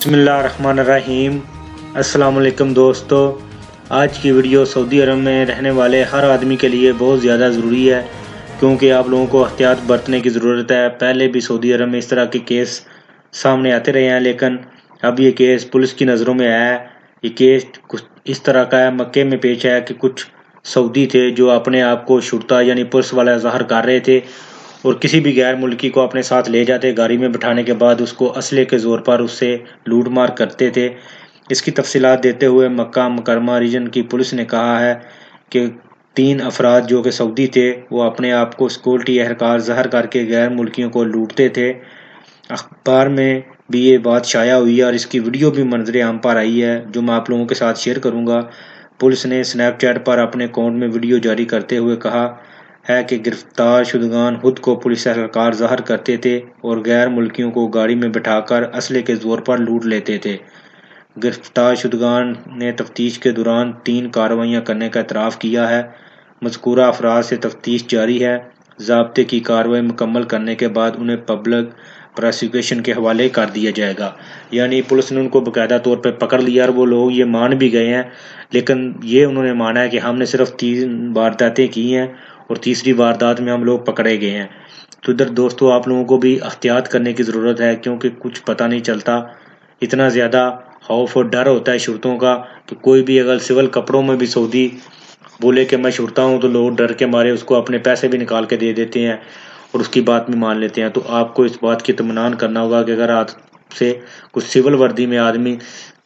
बिस्मिल्लाहिर्रहमानिर्रहीम। अस्सलाम वालेकुम दोस्तों, आज की वीडियो सऊदी अरब में रहने वाले हर आदमी के लिए बहुत ज़्यादा ज़रूरी है, क्योंकि आप लोगों को एहतियात बरतने की ज़रूरत है। पहले भी सऊदी अरब में इस तरह के केस सामने आते रहे हैं, लेकिन अब ये केस पुलिस की नज़रों में आया है। ये केस कुछ इस तरह का है, मक्के में पेश आया कि कुछ सऊदी थे जो अपने आप को शुरता यानी पुलिस वाला ज़ाहिर कर रहे थे और किसी भी गैर मुल्की को अपने साथ ले जाते, गाड़ी में बिठाने के बाद उसको असले के ज़ोर पर उससे लूट मार करते थे। इसकी तफसीलात देते हुए मक्का मुकरमा रीजन की पुलिस ने कहा है कि 3 अफराद जो कि सऊदी थे, वो अपने आप को सिक्योरिटी एहलकार ज़ाहिर करके गैर मुल्कियों को लूटते थे। अखबार में भी ये बात शाया हुई है और इसकी वीडियो भी मंजर आम पर आई है, जो मैं आप लोगों के साथ शेयर करूँगा। पुलिस ने स्नैपचैट पर अपने अकाउंट में वीडियो जारी करते हुए कहा है कि गिरफ्तार शुदगान खुद को पुलिस एहलकार ज़ाहिर करते थे और गैर मुल्कियों को गाड़ी में बिठाकर असले के ज़ोर पर लूट लेते थे। गिरफ्तार शुदगान ने तफ्तीश के दौरान 3 कार्रवाइयाँ करने का इतराफ़ किया है। मज़कूरा अफराद से तफ्तीश जारी है। ज़ाब्ते की कार्रवाई मुकम्मल करने के बाद उन्हें पब्लिक प्रोसिक्यूशन के हवाले कर दिया जाएगा। यानी पुलिस ने उनको बाकायदा तौर पर पकड़ लिया और वो लोग ये मान भी गए हैं, लेकिन ये उन्होंने माना है कि हमने सिर्फ 3 वारदातें की हैं और तीसरी वारदात में हम लोग पकड़े गए हैं। तो इधर दोस्तों आप लोगों को भी एहतियात करने की ज़रूरत है, क्योंकि कुछ पता नहीं चलता। इतना ज़्यादा खौफ और डर होता है शुरतों का कि कोई भी अगर सिविल कपड़ों में भी सऊदी बोले कि मैं शुरता हूँ, तो लोग डर के मारे उसको अपने पैसे भी निकाल के दे देते हैं और उसकी बात भी मान लेते हैं। तो आपको इस बात की इत्मीनान करना होगा कि अगर आपसे कुछ सिविल वर्दी में आदमी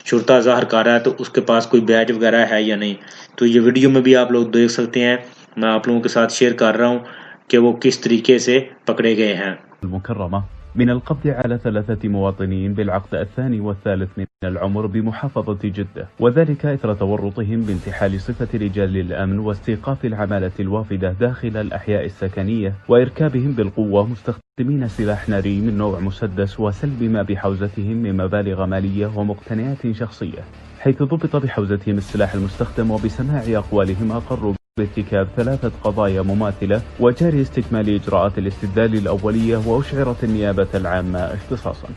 शुरता ज़ाहिर कर रहा है तो उसके पास कोई बैज वगैरह है या नहीं। तो ये वीडियो में भी आप लोग देख सकते हैं, मैं आप लोगों के साथ शेयर कर रहा हूँ कि वो किस तरीके से पकड़े गए हैं। المكرمة من القبض على 3 مواطنين بالعقد الثاني والثالث من العمر بمحافظة جدة، وذلك إثر تورطهم بانتحال صفة رجال الأمن واستيقاف العمالة الوافدة داخل الأحياء السكنية وإركابهم بالقوة مستخدمين سلاح ناري من نوع مسدس وسلب ما بحوزتهم من مبالغ مالية ومقتنيات شخصية، حيث ضبط بحوزتهم السلاح المستخدم. وبسماع أقوالهم أقروا بارتكاب 3 قضايا مماثلة وجاري استكمال إجراءات الاستدلال الأولية، وأشعرت النيابة العامة اختصاصا.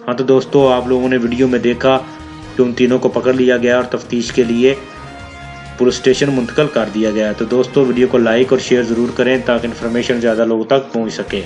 हाँ तो दोस्तों आप लोगों ने वीडियो में देखा कि उन तीनों को पकड़ लिया गया और तफ्तीश के लिए पुलिस स्टेशन मुंतकिल कर दिया गया। तो दोस्तों वीडियो को लाइक और शेयर ज़रूर करें ताकि इन्फॉर्मेशन ज़्यादा लोगों तक पहुंच सके।